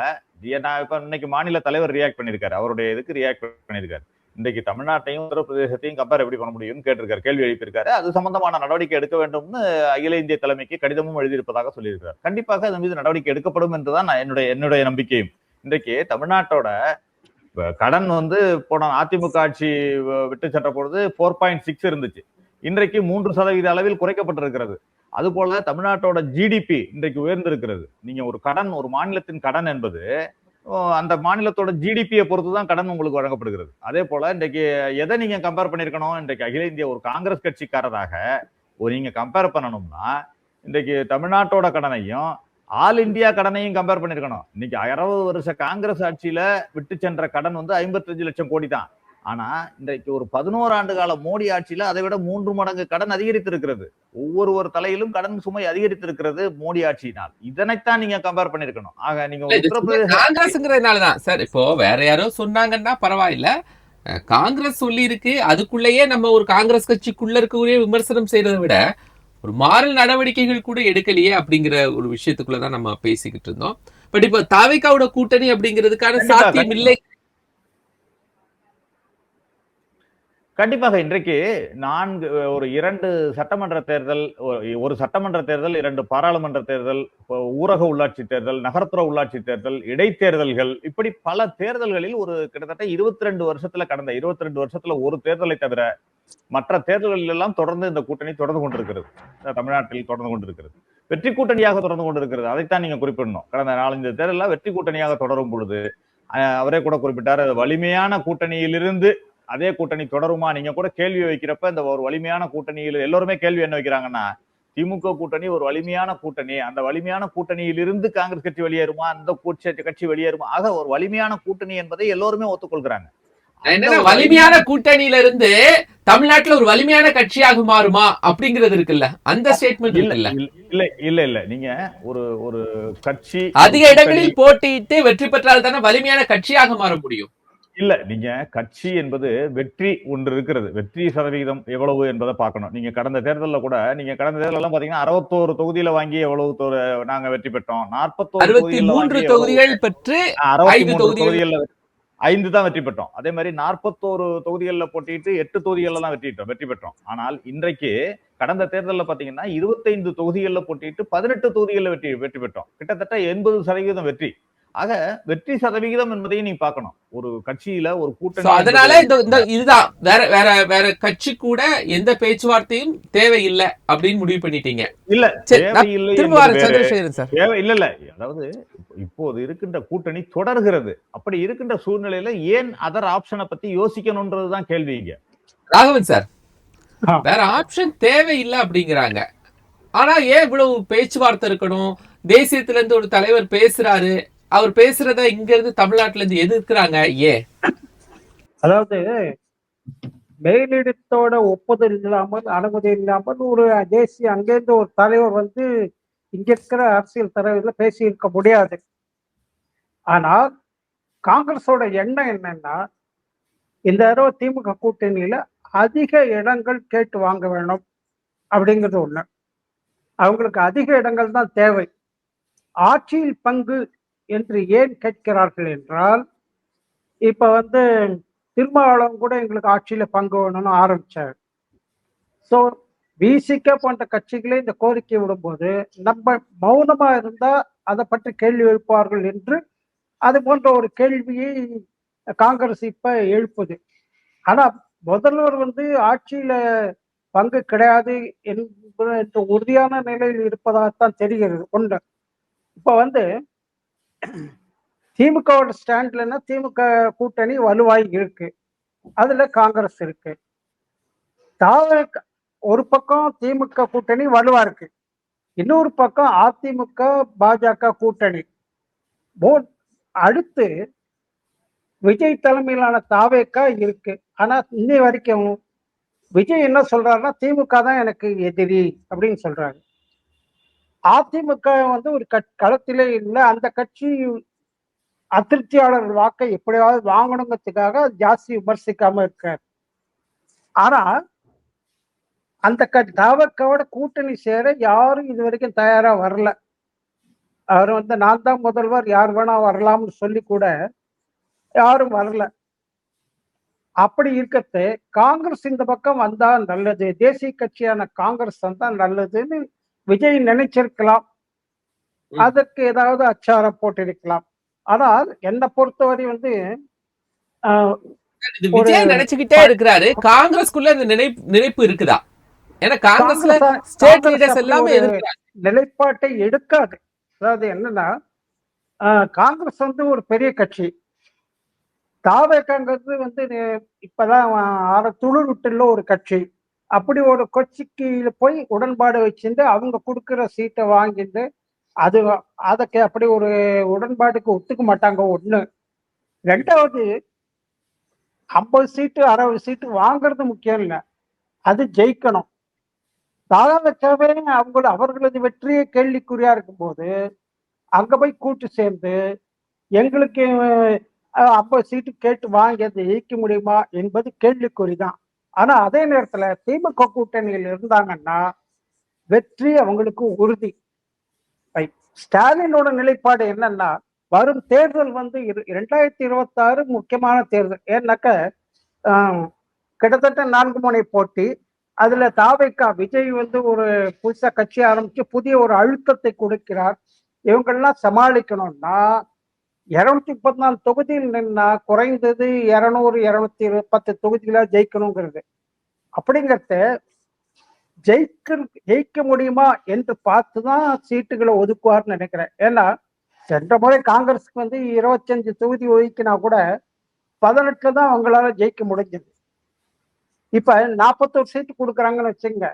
இன்னைக்கு மாநில தலைவர் ரியாக்ட் பண்ணிருக்காரு, அவருடைய இதுக்கு ரியாக்ட் பண்ணிருக்காரு. இன்றைக்கு தமிழ்நாட்டையும் உத்தரப்பிரதேசத்தையும் கம்பேர் எப்படி பண்ண முடியும்னு கேட்டிருக்காரு, கேள்வி எழுப்பியிருக்காரு. அது சம்பந்தமான நடவடிக்கை எடுக்க வேண்டும்னு அகில இந்திய தலைமைக்கு கடிதமும் எழுதியிருப்பதாக சொல்லியிருக்காரு. கண்டிப்பாக அதன் மீது நடவடிக்கை எடுக்கப்படும் என்றுதான் என்னுடைய நம்பிக்கையும். இன்றைக்கு தமிழ்நாட்டோட கடன் போன அதிமுக ஆட்சி விட்டு சென்ற பொழுது 4.6 இருந்துச்சு, இன்றைக்கு 3% அளவில் குறைக்கப்பட்டிருக்கிறது. அது போல தமிழ்நாட்டோட ஜிடிபி இன்றைக்கு உயர்ந்திருக்கிறது. நீங்க ஒரு மாநிலத்தின் கடன் என்பது அந்த மாநிலத்தோட ஜிடிபியை பொறுத்துதான் கடன் உங்களுக்கு வழங்கப்படுகிறது. அதே போல இன்றைக்கு எதை நீங்க கம்பேர் பண்ணிருக்கணும், இன்றைக்கு அகில இந்திய ஒரு காங்கிரஸ் கட்சிக்காரராக நீங்க கம்பேர் பண்ணணும்னா இன்றைக்கு தமிழ்நாட்டோட கடனையும் ஆல் இந்தியா கடனையும் கம்பேர் பண்ணிருக்கணும். இன்னைக்கு 60 வருஷ காங்கிரஸ் ஆட்சியில விட்டு சென்ற கடன் 55 லட்சம் கோடி தான். ஆனா இன்றைக்கு ஒரு 11 ஆண்டு கால மோடி ஆட்சியில அதை விட 3 மடங்கு கடன் அதிகரித்திருக்கிறது. ஒவ்வொரு தலையிலும் கடன் சுமை அதிகரித்திருக்கிறது மோடி ஆட்சியினால். இதனைத்தான் நீங்க கம்பேர் பண்ணிருக்கணும். ஆக நீங்க காங்கிரஸ்ங்கிறதுனாலதான் சார், இப்போ வேற யாரோ சொன்னாங்கன்னா பரவாயில்ல, காங்கிரஸ் சொல்லி இருக்கு, அதுக்குள்ளேயே நம்ம ஒரு காங்கிரஸ் கட்சிக்குள்ள இருக்கக்கூடிய விமர்சனம் செய்யறதை விட ஒரு மாறல் நடவடிக்கைகள் கூட எடுக்கலையே அப்படிங்கிற ஒரு விஷயத்துக்குள்ளதான் நம்ம பேசிக்கிட்டு இருந்தோம். பட் இப்ப தாவேகாவோட கூட்டணி அப்படிங்கிறதுக்கான சாத்தியம் இல்லை. கண்டிப்பாக இன்றைக்கு 2 சட்டமன்ற தேர்தல், ஒரு சட்டமன்ற தேர்தல், 2 பாராளுமன்ற தேர்தல், ஊரக உள்ளாட்சி தேர்தல், நகர்ப்புற உள்ளாட்சி தேர்தல், இடைத்தேர்தல்கள், இப்படி பல தேர்தல்களில் கிட்டத்தட்ட 22 வருஷத்துல, கடந்த 22 வருஷத்துல ஒரு தேர்தலை தவிர மற்ற தேர்தல்களில் எல்லாம் தொடர்ந்து இந்த கூட்டணி தொடர்ந்து கொண்டிருக்கிறது. தமிழ்நாட்டில் தொடர்ந்து கொண்டிருக்கிறது, வெற்றி கூட்டணியாக தொடர்ந்து கொண்டிருக்கிறது. அதைத்தான் நீங்க குறிப்பிடணும். கடந்த 4-5 தேர்தலில் வெற்றி கூட்டணியாக தொடரும் பொழுது அவரே கூட குறிப்பிட்டார், வலிமையான கூட்டணியிலிருந்து அதே கூட்டணி தொடருமா? நீங்க கூட கேள்வி வைக்கிறப்ப இந்த ஒரு வலிமையான கூட்டணியில் எல்லோருமே கேள்வி என்ன வைக்கிறாங்கன்னா, திமுக கூட்டணி ஒரு வலிமையான கூட்டணி, அந்த வலிமையான கூட்டணியிலிருந்து காங்கிரஸ் கட்சி வெளியேறுமா, அந்த கட்சி வெளியேறுமா? ஆக ஒரு வலிமையான கூட்டணி என்பதை எல்லோருமே ஒத்துக்கொள்கிறாங்க. வலிமையான கூட்டணியில இருந்து தமிழ்நாட்டுல ஒரு வலிமையான கட்சியாக மாறுமா அப்படிங்கிறது இருக்குல்ல, அந்த ஸ்டேட்மெண்ட் இல்ல நீங்க ஒரு கட்சி அதிக இடங்களில் போட்டியிட்டு வெற்றி பெற்றால் தானே வலிமையான கட்சியாக மாற முடியும். இல்ல நீங்க கட்சி என்பது வெற்றி ஒன்று இருக்கிறது, வெற்றி சதவீதம் எவ்வளவு என்பதை பார்க்கணும். நீங்க கடந்த தேர்தலில் கூட கடந்த தேர்தல் எல்லாம் பாத்தீங்கன்னா 61 தொகுதியில வாங்கி எவ்வளவு நாங்க வெற்றி பெற்றோம், 41 தொகுதிகள் பெற்று 63 தொகுதிகள் 5 தான் வெற்றி பெற்றோம். அதே மாதிரி 41 தொகுதிகளில் போட்டிட்டு 8 தொகுதிகளில் தான் வெற்றி பெற்றோம். ஆனால் இன்றைக்கு கடந்த தேர்தலில் பாத்தீங்கன்னா 25 தொகுதிகளில் போட்டிட்டு 18 தொகுதிகளில் வெற்றி பெற்றோம். கிட்டத்தட்ட 80% வெற்றி. ஆக வெற்றி சதவிகிதம் என்பதையும் நீ பார்க்கணும். ஒரு கட்சியில ஒரு So, கூட்டணி அதனால என்பது இந்த இதுதான் வேற வேற வேற கட்சி கூட எந்த பேச்சுவார்த்தையும் தேவையில்லை அப்படின்னு முடிவு பண்ணிட்டீங்க. இல்ல சரி, நான் தேவையில்லை திரும்ப என்பது வரேன் வேறு. சந்திரசேகரன் சார். தேவை இல்ல அதாவது இப்போது இருக்கின்ற கூட்டணி தொடர்கிறது. அப்படி இருக்கின்ற சூழ்நிலையில ஏன் அதர் ஆப்ஷனை பத்தி யோசிக்கணும்ன்றதுதான் கேள்வி இங்க. ராகவன் சார், ஆ. வேற ஆப்ஷன் தேவையில்லை அப்படிங்கிறாங்க. ஆனா ஏன் இவ்வளவு பேச்சுவார்த்தை இருக்கணும்? தேசியத்துல இருந்து ஒரு தலைவர் பேசுறாரு, அவர் பேசுறத இங்க இருந்து தமிழ்நாட்டுல இருந்து எதிர்க்கிறாங்க, ஏன்? அதாவது மேலிடத்தோட ஒப்புதல் இல்லாமல் அனுமதி இல்லாமல் ஒரு தேசிய அங்கேருந்து ஒரு தலைவர் வந்து இங்க இருக்கிற அரசியல் தலைவர்ல பேசி இருக்க முடியாது. ஆனால் காங்கிரஸோட எண்ணம் என்னன்னா, இந்த தடவை திமுக கூட்டணியில அதிக இடங்கள் கேட்டு வாங்க வேணும் அப்படிங்கிறது ஒண்ணு. அவங்களுக்கு அதிக இடங்கள் தான் தேவை. ஆட்சியில் பங்கு என்று ஏன் கேட்கிறார்கள் என்றால், இப்ப வந்து திருமாவளவன் கூட எங்களுக்கு ஆட்சியில பங்கு வேணும்னு ஆரம்பிச்சாரு. ஸோ விசிக போன்ற கட்சிகளே இந்த கோரிக்கை விடும்போது நம்ம மௌனமா இருந்தா அதை பற்றி கேள்வி எழுப்பார்கள் என்று அது போன்ற ஒரு கேள்வியை காங்கிரஸ் இப்ப எழுப்புது. ஆனா முதல்வர் வந்து ஆட்சியில பங்கு கிடையாது என்ற உறுதியான நிலையில் இருப்பதாகத்தான் தெரிகிறது. ஒன்று, இப்ப வந்து திமுகவோட ஸ்டாண்ட்லன்னா திமுக கூட்டணி வலுவாய் இருக்கு, அதுல காங்கிரஸ் இருக்கு. ஒரு பக்கம் திமுக கூட்டணி வலுவா இருக்கு, இன்னொரு பக்கம் அதிமுக பாஜக கூட்டணி. அடுத்து விஜய் தலைமையிலான தாவேக்கா இருக்கு. ஆனா இன்னை வரைக்கும் விஜய் என்ன சொல்றாருன்னா திமுக தான் எனக்கு எதிரி அப்படின்னு சொல்றாரு. அதிமுக வந்து ஒரு களத்திலே இல்லை, அந்த கட்சி அதிருப்தியாளர் வாக்கை எப்படியாவது வாங்கணுங்கிறதுக்காக ஜாஸ்தி விமர்சிக்காம இருக்காரு. ஆனா அந்த தாவக்காவோட கூட்டணி சேர யாரும் இது வரைக்கும் தயாரா வரல. அவர் வந்து நான் தான் முதல்வர், யார் வேணா வரலாம்னு சொல்லி கூட யாரும் வரல. அப்படி இருக்கிறது காங்கிரஸ் இந்த பக்கம் வந்தா நல்லது, தேசிய கட்சியான காங்கிரஸ் வந்தா நல்லதுன்னு விஜய் நினைச்சிருக்கலாம். அதற்கு ஏதாவது அச்சாரம் போட்டிருக்கலாம். ஆனால் என்னை பொறுத்தவரை வந்து விஜய் நினைச்சுக்கிட்டே இருக்கிறாரு, காங்கிரஸ்குள்ள இந்த நினைப்பு இருக்குதா? ஏன்னா காங்கிரஸ்ல ஸ்டேட் லீடர்ஸ் எல்லாமே நிலைப்பாட்டை எடுக்காது. அதாவது என்னன்னா, காங்கிரஸ் வந்து ஒரு பெரிய கட்சி, தாவேக்காங்கிறது வந்து இப்பதான் துளிர் விட்டுள்ள ஒரு கட்சி. அப்படி ஒரு கட்சிக்கு போய் உடன்பாடு வச்சுட்டு அவங்க கொடுக்குற சீட்டை வாங்கிட்டு அதுக்கு அப்படி ஒரு உடன்பாடுக்கு ஒத்துக்க மாட்டாங்க. ஒண்ணு. ரெண்டாவது, 50 சீட்டு 60 சீட்டு வாங்குறது முக்கியம் இல்லை, அது ஜெயிக்கணும். தாவேக்காவே அவர்களது வெற்றியை கேள்விக்குறியா இருக்கும்போது அங்க போய் கூட்டு சேர்ந்து எங்களுக்கு 50 சீட்டு கேட்டு வாங்கி அதை ஜெயிக்க முடியுமா என்பது கேள்விக்குறிதான். ஆனா அதே நேரத்துல திமுக கூட்டணியில் இருந்தாங்கன்னா வெற்றி அவங்களுக்கு உறுதி. ஸ்டாலினோட நிலைப்பாடு என்னன்னா, வரும் தேர்தல் வந்து 2026 முக்கியமான தேர்தல். ஏன்னாக்க கிட்டத்தட்ட 4 முனை போட்டி. அதுல தாவேக்கா விஜய் வந்து ஒரு புதுசா கட்சி ஆரம்பிச்சு புதிய ஒரு அழுத்தத்தை கொடுக்கிறார். இவங்கெல்லாம் சமாளிக்கணும்னா 234 தொகுதியில் நின்னா குறைந்தது 200-210 தொகுதிகளா ஜெயிக்கணுங்கிறது. அப்படிங்கிறத ஜெயிக்க முடியுமா என்று பார்த்துதான் சீட்டுகளை ஒதுக்குவார்னு நினைக்கிறேன். ஏன்னா சென்ற முறை காங்கிரஸுக்கு வந்து 25 தொகுதி ஒதுக்கினா கூட 18 தான் அவங்களால ஜெயிக்க முடிஞ்சது. இப்ப 41 சீட்டு கொடுக்குறாங்கன்னு வச்சுங்க,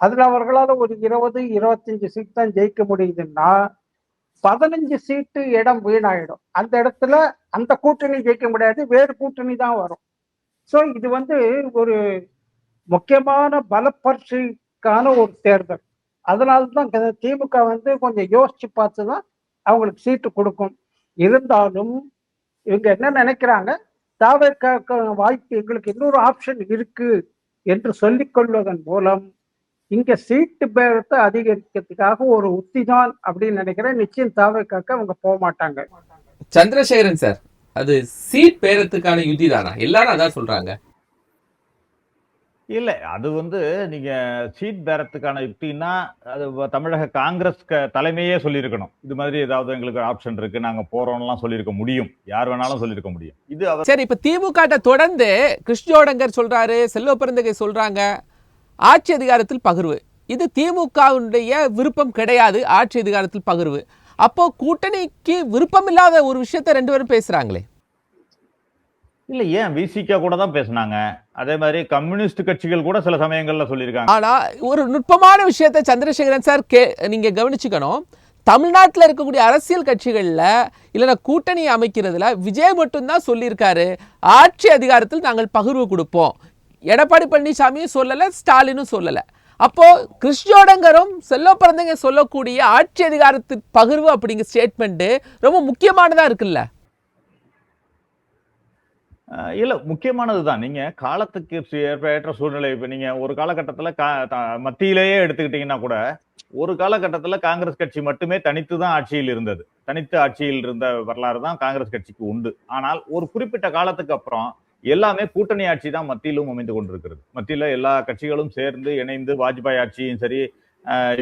அதுல அவர்களால ஒரு 20-25 சீட் தான் ஜெயிக்க முடியுதுன்னா 15 சீட்டு இடம் வீணாயிடும். அந்த இடத்துல அந்த கூட்டணி ஜெயிக்க முடியாது, வேறு கூட்டணி தான் வரும். ஸோ இது வந்து ஒரு முக்கியமான பலப்பரீட்சைக்கான ஒரு தேர்தல். அதனால்தான் திமுக வந்து கொஞ்சம் யோசிச்சு பார்த்துதான் அவங்களுக்கு சீட்டு கொடுக்கும். இருந்தாலும் இவங்க என்ன நினைக்கிறாங்க, தாவேக்காக்கு வாய்ப்பு எங்களுக்கு இன்னொரு ஆப்ஷன் இருக்கு என்று சொல்லிக் கொள்வதன் மூலம் இங்க சீட்டு பேரத்தை அதிகரிக்கிறதுக்காக ஒரு உத்தி தான் அப்படின்னு நினைக்கிறேன். நிச்சயம் தாவேக்காக்கு அவங்க போக மாட்டாங்க. சந்திரசேகரன் சார், அது சீட் பேரத்துக்கான யுத்தி தானா? எல்லாரும் அதான் சொல்றாங்க. இல்ல அது வந்து நீங்க சீட் பேரத்துக்கான யுக்தின்னா அது தமிழக காங்கிரஸ் தலைமையே சொல்லியிருக்கணும். இது மாதிரி ஏதாவது எங்களுக்கு ஆப்ஷன் இருக்கு, நாங்க போறோம்லாம் சொல்லியிருக்க முடியும். யார் வேணாலும் சொல்லியிருக்க முடியும். இது அவர் சரி, இப்ப திமுக தொடர்ந்து கிருஷ்ணோடங்கர் சொல்றாரு, செல்வ பெருந்தகை சொல்றாங்க, ஆட்சி அதிகாரத்தில் பகிர்வு. இது திமுகவுடைய விருப்பம் கிடையாது, ஆட்சி அதிகாரத்தில் பகிர்வு. அப்போ கூட்டணிக்கு விருப்பம் இல்லாத ஒரு விஷயத்தை ரெண்டு பேரும் பேசுறாங்களே. இல்ல ஏன் விசிக கூட தான் பேசினாங்க. அதே மாதிரி கம்யூனிஸ்ட் கட்சிகள் கூட சில சமயங்கள்ல சொல்லியிருக்காங்க. ஆனா ஒரு நுட்பமான விஷயத்தை சந்திரசேகரன் சார் நீங்க கவனிச்சுக்கணும். தமிழ்நாட்டில் இருக்கக்கூடிய அரசியல் கட்சிகள்ல இல்லைன்னா கூட்டணி அமைக்கிறதுல விஜய் மட்டும்தான் சொல்லியிருக்காரு, ஆட்சி அதிகாரத்தில் நாங்கள் பகிர்வு கொடுப்போம். எடப்பாடி பழனிசாமியும் சொல்லல, ஸ்டாலினும் சொல்லல. அப்போ கிருஷ்ணோடங்கரும் செல்வ பெருந்தகை சொல்லக்கூடிய ஆட்சி அதிகாரத்தில் பகிர்வு அப்படிங்கிற ஸ்டேட்மெண்ட் ரொம்ப முக்கியமானதா இருக்குல்ல. இல்ல முக்கியமானதுதான். நீங்க காலத்துக்கு ஏற்ற சூழ்நிலை இப்ப நீங்க ஒரு காலகட்டத்துல மத்தியிலேயே எடுத்துக்கிட்டீங்கன்னா கூட ஒரு காலகட்டத்துல காங்கிரஸ் கட்சி மட்டுமே தனித்து தான் ஆட்சியில் இருந்தது. தனித்து ஆட்சியில் இருந்த வரலாறு தான் காங்கிரஸ் கட்சிக்கு உண்டு. ஆனால் ஒரு குறிப்பிட்ட காலத்துக்கு அப்புறம் எல்லாமே கூட்டணி ஆட்சி தான் மத்தியிலும் அமைந்து கொண்டிருக்கிறது. மத்தியில எல்லா கட்சிகளும் சேர்ந்து இணைந்து வாஜ்பாய் ஆட்சியும் சரி,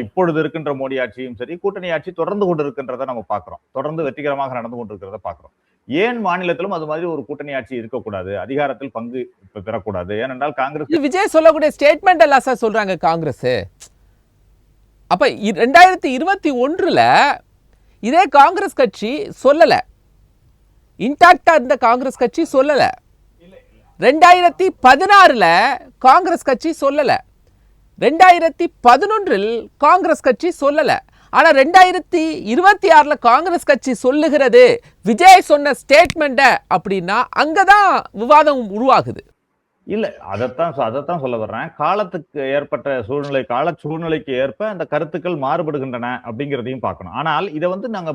இப்பொழுது இருக்கின்ற மோடி ஆட்சியும் சரி, கூட்டணி ஆட்சி தொடர்ந்து கொண்டிருக்கின்றத நம்ம பாக்குறோம். தொடர்ந்து வெற்றிகரமாக நடந்து கொண்டிருக்கிறத பாக்குறோம். ஏன் மாநிலத்திலும் அது மாதிரி ஒரு கூட்டணி ஆட்சி இருக்கக்கூடாது, அதிகாரத்தில் பங்கு பெறக்கூடாது? ஏனென்றால் காங்கிரஸ் விஜய் சொல்லக்கூடிய ஸ்டேட்மெண்ட் எல்லாம் சார் சொல்றாங்க காங்கிரஸ். அப்ப 2021 இதே காங்கிரஸ் கட்சி சொல்லல, இன்டாக்டா இருந்த காங்கிரஸ் கட்சி சொல்லல. 2016 காங்கிரஸ் கட்சி சொல்லல. 2011 காங்கிரஸ் கட்சி சொல்லல. ஆனா 2026 காங்கிரஸ் கட்சி சொல்லுகிறது விஜய் சொன்ன ஸ்டேட்மெண்ட் அப்படின்னா அங்கதான் விவாதம் உருவாகுது. இல்ல அதைத்தான் சொல்ல வர்றேன். காலத்துக்கு ஏற்பட்ட சூழ்நிலை, கால சூழ்நிலைக்கு ஏற்ப அந்த கருத்துக்கள் மாறுபடுகின்றன அப்படிங்கிறதையும் பார்க்கணும். ஆனால் இதை வந்து நாங்க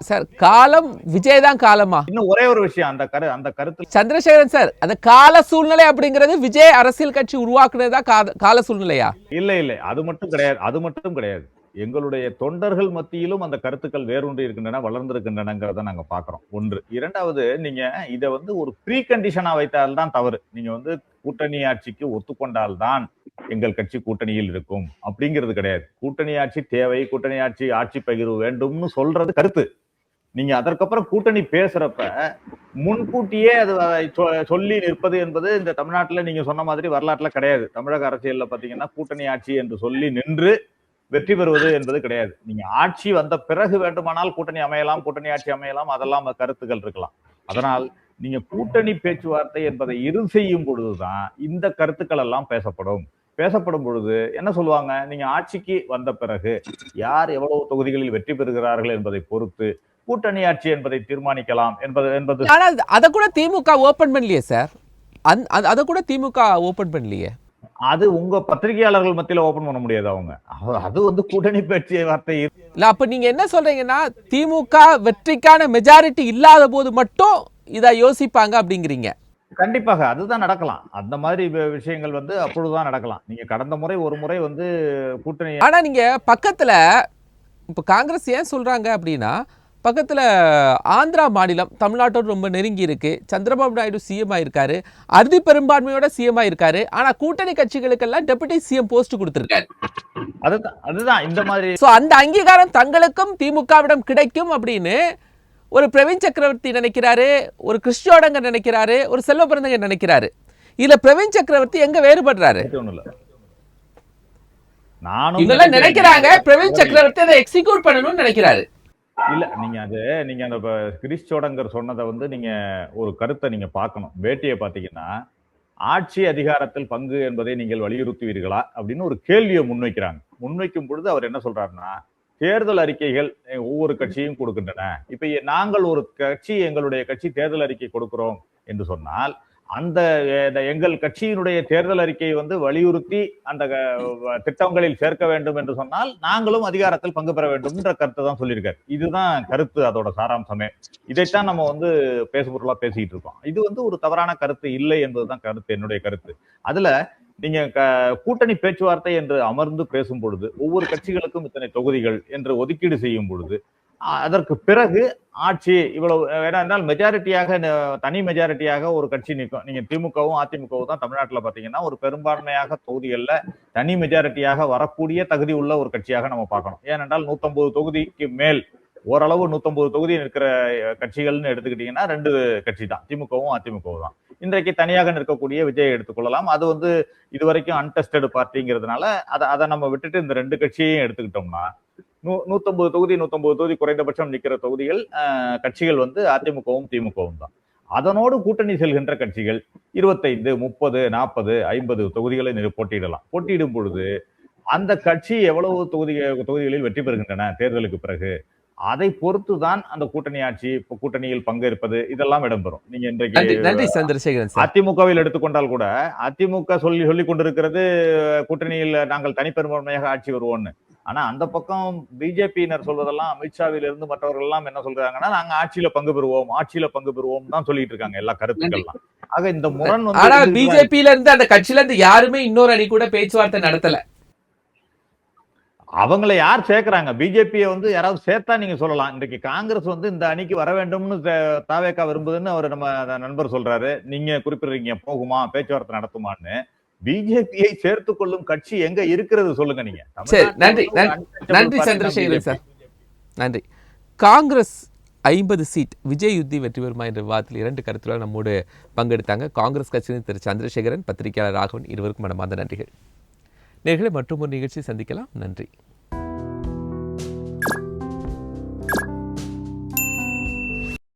சார் காலம் விஜய் தான் காலமா? இன்னும் ஒரே ஒரு விஷயம், அந்த கருத்து சந்திரசேகரன் சார், அந்த கால சூழ்நிலை அப்படிங்கிறது விஜய் அரசியல் கட்சி உருவாக்குனதா கால சூழ்நிலையா? இல்ல அது மட்டும் கிடையாது. எங்களுடைய தொண்டர்கள் மத்தியிலும் அந்த கருத்துக்கள் வேரூன்றி இருக்கின்றன, வளர்ந்திருக்கின்றனங்கிறத நாங்க பாக்குறோம். ஒன்று. இரண்டாவது, நீங்க இதை வந்து ஒரு ப்ரீ கண்டிஷனா வைத்தால்தான் தவறு. நீங்க வந்து கூட்டணி ஆட்சிக்கு ஒத்துக்கொண்டால்தான் எங்கள் கட்சி கூட்டணியில் இருக்கும் அப்படிங்கிறது கிடையாது. கூட்டணி ஆட்சி தேவை, கூட்டணி ஆட்சி பகிர்வு வேண்டும்னு சொல்றது கருத்து. நீங்க அதற்கப்புறம் கூட்டணி பேசுறப்ப முன்கூட்டியே அது சொல்லி நிற்பது என்பது இந்த தமிழ்நாட்டுல நீங்க சொன்ன மாதிரி வரலாற்றுல கிடையாது. தமிழக அரசியல்ல பாத்தீங்கன்னா கூட்டணி ஆட்சி என்று சொல்லி நின்று வெற்றி பெறுவது என்பது கிடையாது. நீங்க ஆட்சி வந்த பிறகு வேண்டுமானால் கூட்டணி அமையலாம், கூட்டணி ஆட்சி அமையலாம், அதெல்லாம் கருத்துக்கள் இருக்கலாம். அதனால் நீங்க கூட்டணி பேச்சுவார்த்தை என்பதை இறுதி செய்யும் பொழுதுதான் இந்த கருத்துக்கள் எல்லாம் பேசப்படும் பொழுது என்ன சொல்லுவாங்க, நீங்க ஆட்சிக்கு வந்த பிறகு யார் எவ்வளவு தொகுதிகளில் வெற்றி பெறுகிறார்கள் என்பதை பொறுத்து கூட்டணி ஆட்சி என்பதை தீர்மானிக்கலாம் என்பது. ஆனால் அதை கூட திமுக ஓபன் பண்ணலையே சார். அதை கூட திமுக ஓபன் பண்ணலையே. அது உங்க பத்திரிகையாளர்கள் மத்தியில ஓபன் பண்ண முடியாது. அது வந்து கூட்டணி பேச்சுவார்த்தை இல்ல. அப்ப நீங்க என்ன சொல்றீங்கன்னா திமுக வெற்றிக்கான மெஜாரிட்டி இல்லாத போது மட்டும் இதை யோசிப்பாங்க அப்படிங்கிறீங்க? கண்டிப்பாக அதுதான் நடக்கலாம். அந்த மாதிரி விஷயங்கள் வந்து அப்பொழுதுதான் நடக்கலாம். நீங்க கடந்த முறை ஒரு முறை வந்து கூட்டணி, ஆனா நீங்க பக்கத்துல இப்ப காங்கிரஸ் ஏன் சொல்றாங்க அப்படின்னா, பக்கத்துல ஆந்திரா மாநிலம் தமிழ்நாட்டோடு ரொம்ப நெருங்கி இருக்கு. சந்திரபாபு நாயுடு சிஎம் ஆயிருக்காரு, அறுதி பெரும்பான்மையோட சிஎம் ஆயிருக்காரு. ஆனா கூட்டணி கட்சிகளுக்கெல்லாம் டெபுட்டி சிஎம் போஸ்ட் கொடுத்திருக்காரு. அதுதான் இந்த மாதிரி அந்த அங்கீகாரம் தங்களுக்கும் திமுகவிடம் கிடைக்கும் அப்படின்னு ஒரு பிரவீன் சக்கரவர்த்தி நினைக்கிறாரு, ஒரு கிருஷ்ணோடங்கர் நினைக்கிறாரு, ஒரு செல்வ பெருந்தகை நினைக்கிறாரு. இதுல பிரவீன் சக்கரவர்த்தி எங்க வேறுபடுறாரு? நானும் நினைக்கிறாங்க பிரவீன் சக்கரவர்த்தி அதை எக்ஸிக்யூட் பண்ணணும்னு நினைக்கிறாரு. இல்ல நீங்க அந்த கிரிஷோடங்கர் சொன்னதை வந்து நீங்க ஒரு கருத்தை நீங்க பார்க்கணும். பேட்டியை பாத்தீங்கன்னா ஆட்சி அதிகாரத்தில் பங்கு என்பதை நீங்கள் வலியுறுத்துவீர்களா அப்படின்னு ஒரு கேள்வியை முன்வைக்கும் பொழுது அவர் என்ன சொல்றாருன்னா, தேர்தல் அறிக்கைகள் ஒவ்வொரு கட்சியும் கொடுக்கின்றன. இப்ப நாங்கள் ஒரு கட்சி, எங்களுடைய கட்சி தேர்தல் அறிக்கை கொடுக்கிறோம் என்று சொன்னால் அந்த எங்கள் கட்சியினுடைய தேர்தல் அறிக்கையை வந்து வலியுறுத்தி அந்த திட்டங்களில் சேர்க்க வேண்டும் என்று சொன்னால் நாங்களும் அதிகாரத்தில் பங்கு பெற வேண்டும் என்ற கருத்தை தான் சொல்லியிருக்காரு. இதுதான் கருத்து, அதோட சாராம்சமே. இதைத்தான் நம்ம வந்து பேசுபொருளா பேசிக்கிட்டு இருக்கோம். இது வந்து ஒரு தவறான கருத்து இல்லை என்பதுதான் கருத்து, என்னுடைய கருத்து. அதுல நீங்க கூட்டணி பேச்சுவார்த்தை என்று அமர்ந்து பேசும் பொழுது ஒவ்வொரு கட்சிகளுக்கும் இத்தனை தொகுதிகள் என்று ஒதுக்கீடு செய்யும் பொழுது அதற்கு பிறகு ஆட்சி இவ்வளவு ஏனென்றால் மெஜாரிட்டியாக தனி மெஜாரிட்டியாக ஒரு கட்சி நிற்கும். நீங்க திமுகவும் அதிமுகவும் தான் தமிழ்நாட்டில் பாத்தீங்கன்னா ஒரு பெரும்பான்மையாக தொகுதிகள்ல தனி மெஜாரிட்டியாக வரக்கூடிய தகுதி உள்ள ஒரு கட்சியாக நம்ம பார்க்கணும். ஏனென்றால் 150 தொகுதிக்கு மேல் ஓரளவு 150 தொகுதி இருக்கிற கட்சிகள்னு எடுத்துக்கிட்டீங்கன்னா 2 கட்சி தான், திமுகவும் அதிமுகவும் தான். இன்றைக்கு தனியாக நிற்கக்கூடிய விஜய் எடுத்துக்கொள்ளலாம். அது வந்து இதுவரைக்கும் அன்டெஸ்டட் பார்ட்டிங்கிறதுனால அதை நம்ம விட்டுட்டு இந்த 2 கட்சியையும் எடுத்துக்கிட்டோம்னா 150 தொகுதி குறைந்தபட்சம் நிற்கிற தொகுதிகள் கட்சிகள் வந்து அதிமுகவும் திமுகவும் தான். அதனோடு கூட்டணி செல்கின்ற கட்சிகள் 25, 30, 40, 50 தொகுதிகளை போட்டியிடலாம். போட்டியிடும் பொழுது அந்த கட்சி எவ்வளவு தொகுதிகளில் வெற்றி பெறுகின்றன தேர்தலுக்கு பிறகு, அதை பொறுத்துதான் அந்த கூட்டணி ஆட்சி, கூட்டணியில் பங்கேற்பது இதெல்லாம் இடம்பெறும். நீங்க நன்றி சந்திரசேகரன் சார். அதிமுகவில் எடுத்துக்கொண்டால் கூட அதிமுக சொல்லிக் கொண்டிருக்கிறது கூட்டணியில் நாங்கள் தனிப்பெரும்பான்மையாக ஆட்சி வருவோம்னு. ஆனா அந்த பக்கம் பிஜேபியினர் சொல்வதெல்லாம், அமித்ஷாவில இருந்து மற்றவர்கள் எல்லாம் என்ன சொல்றாங்கன்னா, நாங்க ஆட்சியில பங்கு பெறுவோம் தான் சொல்லிட்டு இருக்காங்க எல்லா கருத்துக்கள்லாம். ஆக இந்த முரண் வந்து, ஆனா பிஜேபியில இருந்து அந்த கட்சியில இருந்து யாருமே இன்னொரு அணி கூட பேச்சுவார்த்தை நடத்தல. அவங்களை யார் சேர்க்கிறாங்க? பிஜேபியை வந்து யாராவது சேர்த்தா நீங்க சொல்லலாம். இன்றைக்கு காங்கிரஸ் வந்து இந்த அணிக்கு வர வேண்டும்னு தாவேகா விரும்புதுன்னு அவர் நம்ம நண்பர் சொல்றாரு. நீங்க குறிப்பிடுறீங்க போகுமா, பேச்சுவார்த்தை நடத்துமான்னு. பிஜேபியை சேர்த்துக் கொள்ளும் கட்சி எங்க இருக்கிறது சொல்லுங்க நீங்க. சரி, நன்றி சந்திரசேகரன் சார், நன்றி. காங்கிரஸ் 50 சீட் விஜய் யுத்தி வெற்றி பெறுமா என்ற விவாதத்தில் 2 கருத்துக்கள் நம்மோடு பங்கெடுத்தாங்க. காங்கிரஸ் கட்சியின் திரு சந்திரசேகரன், பத்திரிகையாளர் ராகவன், இருவருக்கும் மனமார்ந்த நன்றிகள். நேர்களை மற்றும் ஒரு நிகழ்ச்சி சந்திக்கலாம். நன்றி.